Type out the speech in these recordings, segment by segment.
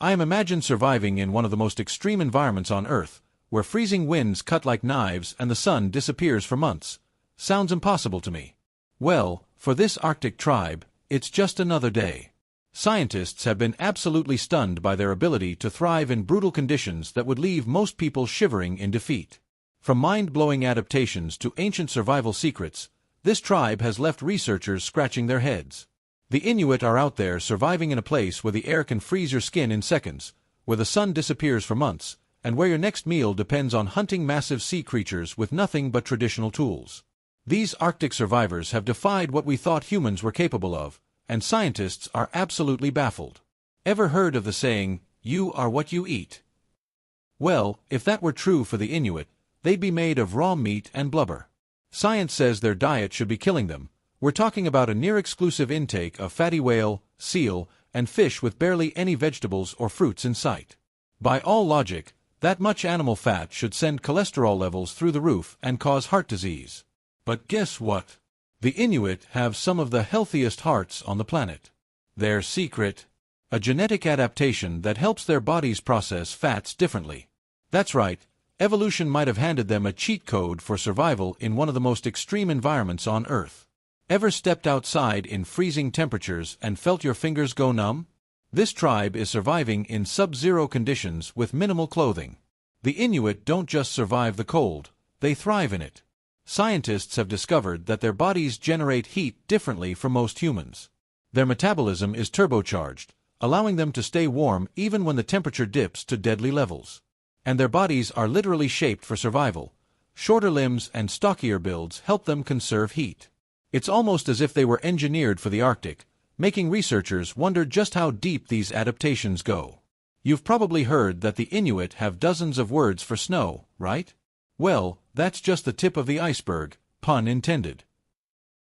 I am imagined surviving in one of the most extreme environments on Earth, where freezing winds cut like knives and the sun disappears for months. Sounds impossible to me. Well, for this Arctic tribe, it's just another day. Scientists have been absolutely stunned by their ability to thrive in brutal conditions that would leave most people shivering in defeat. From mind-blowing adaptations to ancient survival secrets, this tribe has left researchers scratching their heads. The Inuit are out there surviving in a place where the air can freeze your skin in seconds, where the sun disappears for months, and where your next meal depends on hunting massive sea creatures with nothing but traditional tools. These Arctic survivors have defied what we thought humans were capable of, and scientists are absolutely baffled. Ever heard of the saying, "You are what you eat"? Well, if that were true for the Inuit, they'd be made of raw meat and blubber. Science says their diet should be killing them. We're talking about a near-exclusive intake of fatty whale, seal, and fish with barely any vegetables or fruits in sight. By all logic, that much animal fat should send cholesterol levels through the roof and cause heart disease. But guess what? The Inuit have some of the healthiest hearts on the planet. Their secret? A genetic adaptation that helps their bodies process fats differently. That's right, evolution might have handed them a cheat code for survival in one of the most extreme environments on Earth. Ever stepped outside in freezing temperatures and felt your fingers go numb? This tribe is surviving in sub-zero conditions with minimal clothing. The Inuit don't just survive the cold, they thrive in it. Scientists have discovered that their bodies generate heat differently from most humans. Their metabolism is turbocharged, allowing them to stay warm even when the temperature dips to deadly levels. And their bodies are literally shaped for survival. Shorter limbs and stockier builds help them conserve heat. It's almost as if they were engineered for the Arctic, making researchers wonder just how deep these adaptations go. You've probably heard that the Inuit have dozens of words for snow, right? Well, that's just the tip of the iceberg, pun intended.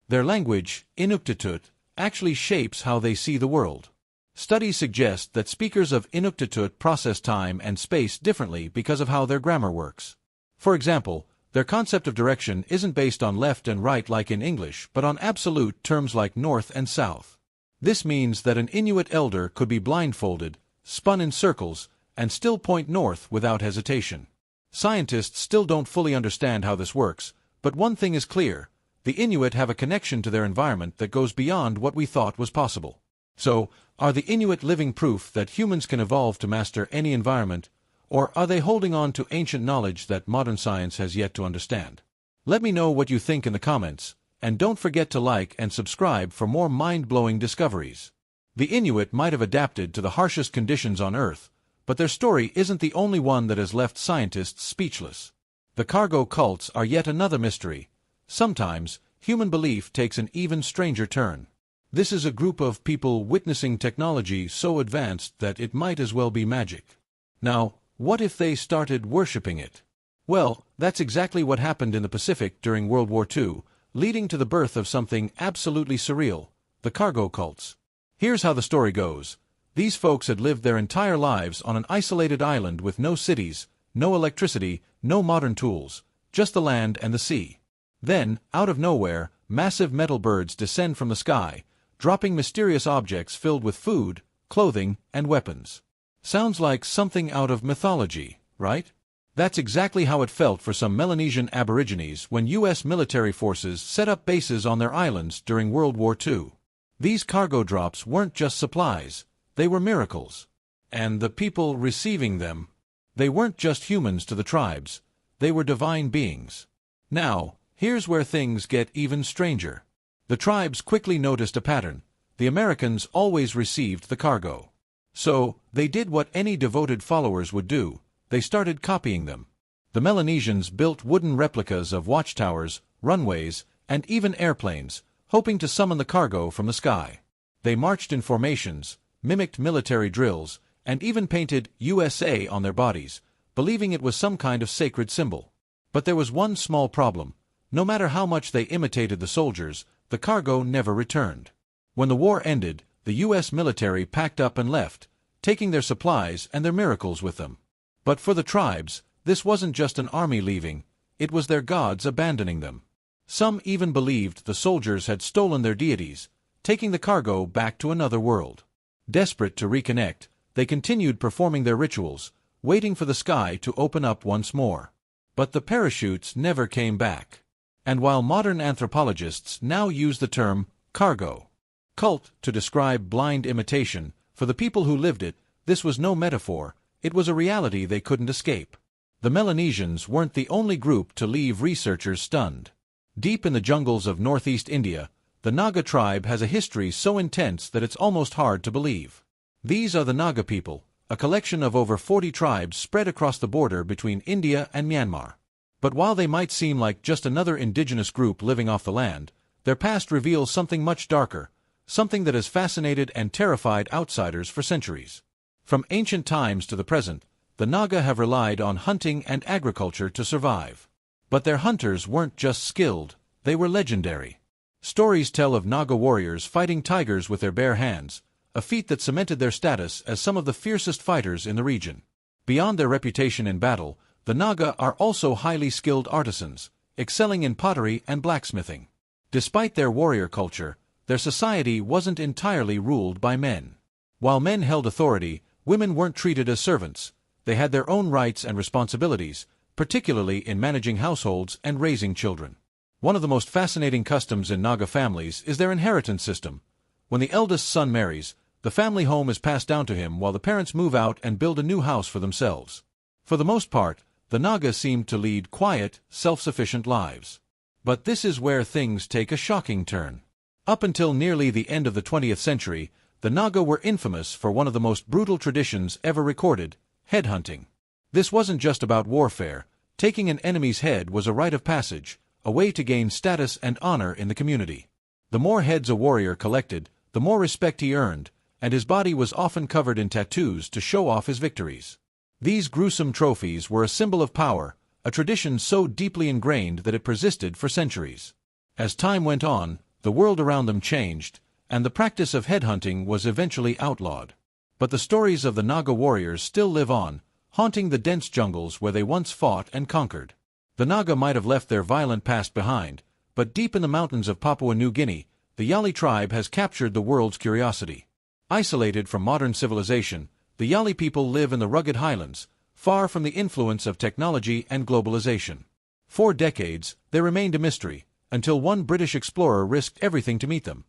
Their language, Inuktitut, actually shapes how they see the world. Studies suggest that speakers of Inuktitut process time and space differently because of how their grammar works. For example, their concept of direction isn't based on left and right like in English, but on absolute terms like north and south. This means that an Inuit elder could be blindfolded, spun in circles, and still point north without hesitation. Scientists still don't fully understand how this works, but one thing is clear: the Inuit have a connection to their environment that goes beyond what we thought was possible. So, are the Inuit living proof that humans can evolve to master any environment, or are they holding on to ancient knowledge that modern science has yet to understand? Let me know what you think in the comments, and don't forget to like and subscribe for more mind-blowing discoveries. The Inuit might have adapted to the harshest conditions on Earth, but their story isn't the only one that has left scientists speechless. The cargo cults are yet another mystery. Sometimes, human belief takes an even stranger turn. This is a group of people witnessing technology so advanced that it might as well be magic. Now, what if they started worshipping it? Well, that's exactly what happened in the Pacific during World War II, leading to the birth of something absolutely surreal: the cargo cults. Here's how the story goes. These folks had lived their entire lives on an isolated island with no cities, no electricity, no modern tools, just the land and the sea. Then, out of nowhere, massive metal birds descend from the sky, dropping mysterious objects filled with food, clothing, and weapons. Sounds like something out of mythology, right? That's exactly how it felt for some Melanesian Aborigines when U.S. military forces set up bases on their islands during World War II. These cargo drops weren't just supplies, they were miracles. And the people receiving them, they weren't just humans to the tribes, they were divine beings. Now, here's where things get even stranger. The tribes quickly noticed a pattern: the Americans always received the cargo. So, they did what any devoted followers would do: they started copying them. The Melanesians built wooden replicas of watchtowers, runways, and even airplanes, hoping to summon the cargo from the sky. They marched in formations, mimicked military drills, and even painted USA on their bodies, believing it was some kind of sacred symbol. But there was one small problem: no matter how much they imitated the soldiers, the cargo never returned. When the war ended, the U.S. military packed up and left, taking their supplies and their miracles with them. But for the tribes, this wasn't just an army leaving, it was their gods abandoning them. Some even believed the soldiers had stolen their deities, taking the cargo back to another world. Desperate to reconnect, They continued performing their rituals, waiting for the sky to open up once more. But the parachutes never came back. And while modern anthropologists now use the term cargo cult to describe blind imitation, for the people who lived it, this was no metaphor, it was a reality they couldn't escape. The Melanesians weren't the only group to leave researchers stunned. Deep in the jungles of northeast India, the Naga tribe has a history so intense that it's almost hard to believe. These are the Naga people, a collection of over 40 tribes spread across the border between India and Myanmar. But while they might seem like just another indigenous group living off the land, their past reveals something much darker, something that has fascinated and terrified outsiders for centuries. From ancient times to the present, the Naga have relied on hunting and agriculture to survive. But their hunters weren't just skilled, they were legendary. Stories tell of Naga warriors fighting tigers with their bare hands, a feat that cemented their status as some of the fiercest fighters in the region. Beyond their reputation in battle, the Naga are also highly skilled artisans, excelling in pottery and blacksmithing. Despite their warrior culture, their society wasn't entirely ruled by men. While men held authority, women weren't treated as servants. They had their own rights and responsibilities, particularly in managing households and raising children. One of the most fascinating customs in Naga families is their inheritance system. When the eldest son marries, the family home is passed down to him while the parents move out and build a new house for themselves. For the most part, the Naga seem to lead quiet, self-sufficient lives. But this is where things take a shocking turn. Up until nearly the end of the 20th century, the Naga were infamous for one of the most brutal traditions ever recorded: headhunting. This wasn't just about warfare. Taking an enemy's head was a rite of passage, a way to gain status and honor in the community. The more heads a warrior collected, the more respect he earned, and his body was often covered in tattoos to show off his victories. These gruesome trophies were a symbol of power, a tradition so deeply ingrained that it persisted for centuries. As time went on, the world around them changed, and the practice of headhunting was eventually outlawed. But the stories of the Naga warriors still live on, haunting the dense jungles where they once fought and conquered. The Naga might have left their violent past behind, but deep in the mountains of Papua New Guinea, the Yali tribe has captured the world's curiosity. Isolated from modern civilization, the Yali people live in the rugged highlands, far from the influence of technology and globalization. For decades, they remained a mystery, until one British explorer risked everything to meet them.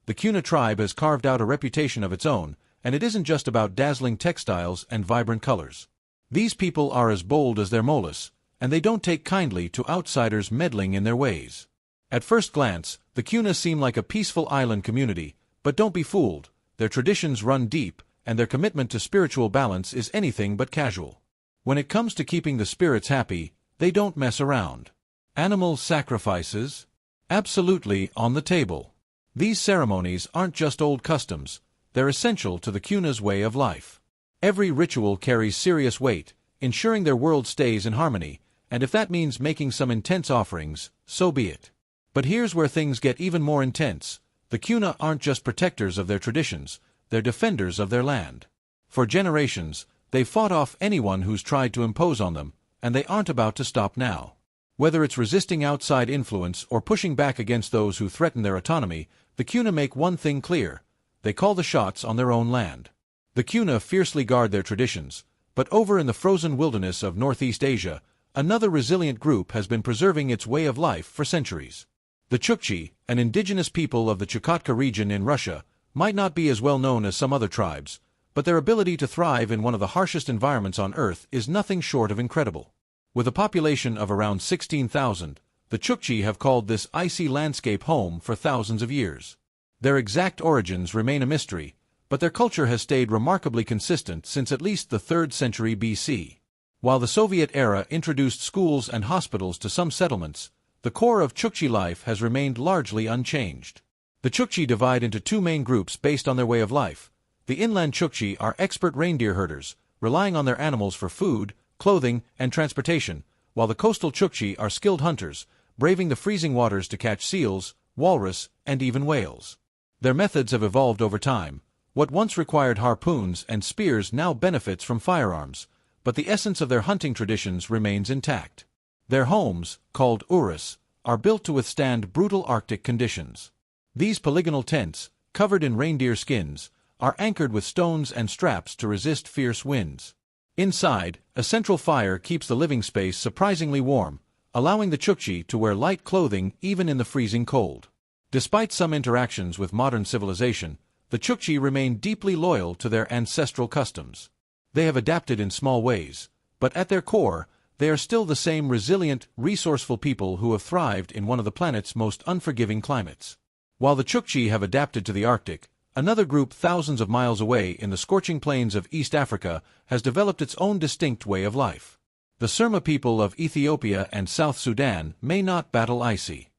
The Kuna tribe has carved out a reputation of its own, and it isn't just about dazzling textiles and vibrant colors. These people are as bold as their molas, and they don't take kindly to outsiders meddling in their ways. At first glance, the Kuna seem like a peaceful island community, but don't be fooled, their traditions run deep, and their commitment to spiritual balance is anything but casual. When it comes to keeping the spirits happy, they don't mess around. Animal sacrifices? Absolutely on the table. These ceremonies aren't just old customs, they're essential to the Kuna's way of life. Every ritual carries serious weight, ensuring their world stays in harmony, and if that means making some intense offerings, so be it. But here's where things get even more intense. The Kuna aren't just protectors of their traditions, they're defenders of their land. For generations, they've fought off anyone who's tried to impose on them, and they aren't about to stop now. Whether it's resisting outside influence or pushing back against those who threaten their autonomy, the Kuna make one thing clear: they call the shots on their own land. The Kuna fiercely guard their traditions, but over in the frozen wilderness of Northeast Asia, another resilient group has been preserving its way of life for centuries. The Chukchi, an indigenous people of the Chukotka region in Russia, might not be as well known as some other tribes, but their ability to thrive in one of the harshest environments on Earth is nothing short of incredible. With a population of around 16,000, the Chukchi have called this icy landscape home for thousands of years. Their exact origins remain a mystery, but their culture has stayed remarkably consistent since at least the 3rd century BC. While the Soviet era introduced schools and hospitals to some settlements, the core of Chukchi life has remained largely unchanged. The Chukchi divide into two main groups based on their way of life. The inland Chukchi are expert reindeer herders, relying on their animals for food, clothing, and transportation, while the coastal Chukchi are skilled hunters, braving the freezing waters to catch seals, walrus, and even whales. Their methods have evolved over time. What once required harpoons and spears now benefits from firearms, but the essence of their hunting traditions remains intact. Their homes, called uras, are built to withstand brutal Arctic conditions. These polygonal tents, covered in reindeer skins, are anchored with stones and straps to resist fierce winds. Inside, a central fire keeps the living space surprisingly warm, allowing the Chukchi to wear light clothing even in the freezing cold. Despite some interactions with modern civilization, the Chukchi remain deeply loyal to their ancestral customs. They have adapted in small ways, but at their core, they are still the same resilient, resourceful people who have thrived in one of the planet's most unforgiving climates. While the Chukchi have adapted to the Arctic, another group thousands of miles away in the scorching plains of East Africa has developed its own distinct way of life. The Surma people of Ethiopia and South Sudan may not battle icy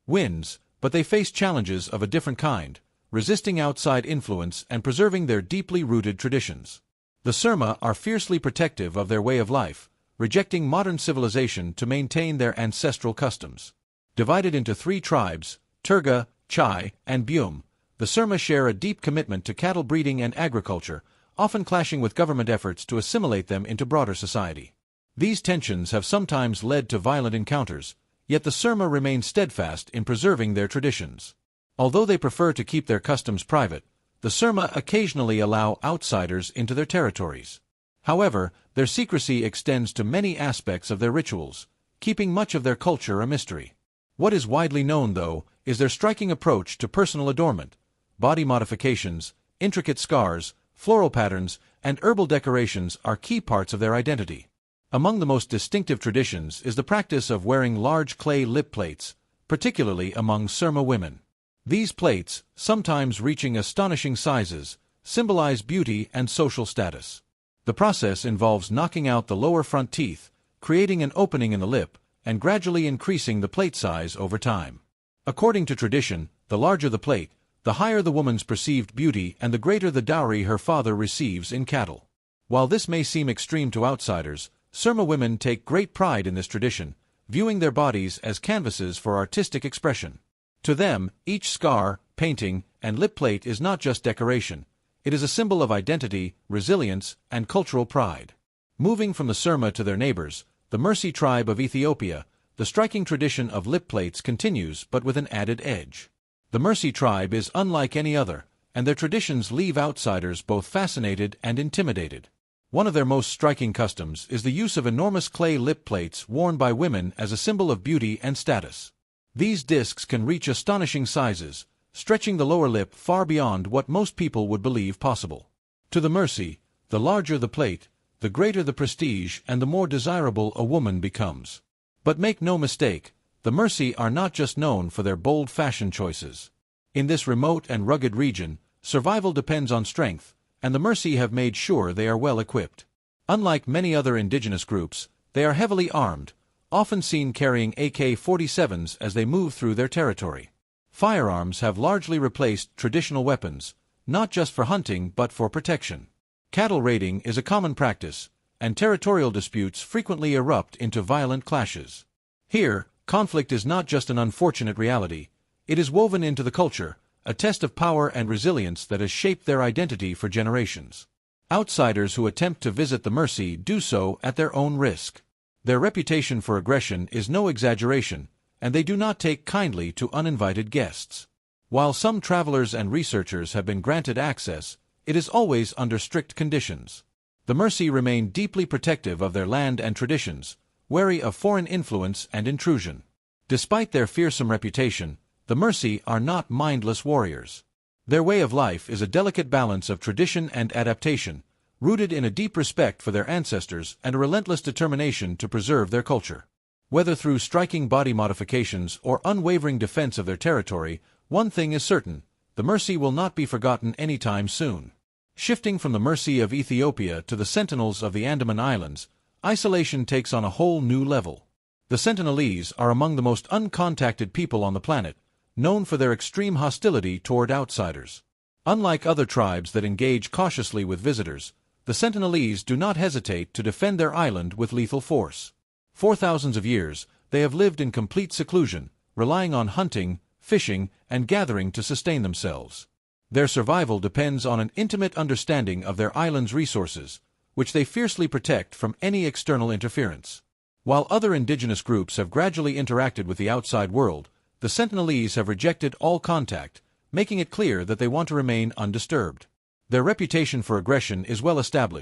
winds, but they face challenges of a different kind, resisting outside influence and preserving their deeply rooted traditions. The Surma are fiercely protective of their way of life, rejecting modern civilization to maintain their ancestral customs. Divided into 3 tribes, Turga, Chai, and Byum, the Surma share a deep commitment to cattle breeding and agriculture, often clashing with government efforts to assimilate them into broader society. These tensions have sometimes led to violent encounters, yet the Surma remain steadfast in preserving their traditions. Although they prefer to keep their customs private, the Surma occasionally allow outsiders into their territories. However, their secrecy extends to many aspects of their rituals, keeping much of their culture a mystery. What is widely known, though, is their striking approach to personal adornment. Body modifications, intricate scars, floral patterns, and herbal decorations are key parts of their identity. Among the most distinctive traditions is the practice of wearing large clay lip plates, particularly among Surma women. These plates, sometimes reaching astonishing sizes, symbolize beauty and social status. The process involves knocking out the lower front teeth, creating an opening in the lip, and gradually increasing the plate size over time. According to tradition, the larger the plate, the higher the woman's perceived beauty and the greater the dowry her father receives in cattle. While this may seem extreme to outsiders, Surma women take great pride in this tradition, viewing their bodies as canvases for artistic expression. To them, each scar, painting, and lip plate is not just decoration. It is a symbol of identity, resilience, and cultural pride. Moving from the Surma to their neighbors, the Mursi tribe of Ethiopia, the striking tradition of lip plates continues but with an added edge. The Mursi tribe is unlike any other, and their traditions leave outsiders both fascinated and intimidated. One of their most striking customs is the use of enormous clay lip plates worn by women as a symbol of beauty and status. These discs can reach astonishing sizes, stretching the lower lip far beyond what most people would believe possible. To the Mursi, the larger the plate, the greater the prestige and the more desirable a woman becomes. But make no mistake, the Mursi are not just known for their bold fashion choices. In this remote and rugged region, survival depends on strength, and the Mursi have made sure they are well equipped. Unlike many other indigenous groups, they are heavily armed, often seen carrying AK-47s as they move through their territory. Firearms have largely replaced traditional weapons, not just for hunting but for protection. Cattle raiding is a common practice, and territorial disputes frequently erupt into violent clashes. Here, conflict is not just an unfortunate reality, it is woven into the culture, a test of power and resilience that has shaped their identity for generations. Outsiders who attempt to visit the Mursi do so at their own risk. Their reputation for aggression is no exaggeration, and they do not take kindly to uninvited guests. While some travelers and researchers have been granted access, it is always under strict conditions. The Mursi remain deeply protective of their land and traditions, wary of foreign influence and intrusion. Despite their fearsome reputation, the Mursi are not mindless warriors. Their way of life is a delicate balance of tradition and adaptation, rooted in a deep respect for their ancestors and a relentless determination to preserve their culture. Whether through striking body modifications or unwavering defense of their territory, one thing is certain: the Mursi will not be forgotten anytime soon. Shifting from the Mursi of Ethiopia to the Sentinels of the Andaman Islands, isolation takes on a whole new level. The Sentinelese are among the most uncontacted people on the planet, known for their extreme hostility toward outsiders. Unlike other tribes that engage cautiously with visitors, the Sentinelese do not hesitate to defend their island with lethal force. For thousands of years, they have lived in complete seclusion, relying on hunting, fishing, and gathering to sustain themselves. Their survival depends on an intimate understanding of their island's resources, which they fiercely protect from any external interference. While other indigenous groups have gradually interacted with the outside world, the Sentinelese have rejected all contact, making it clear that they want to remain undisturbed. Their reputation for aggression is well established.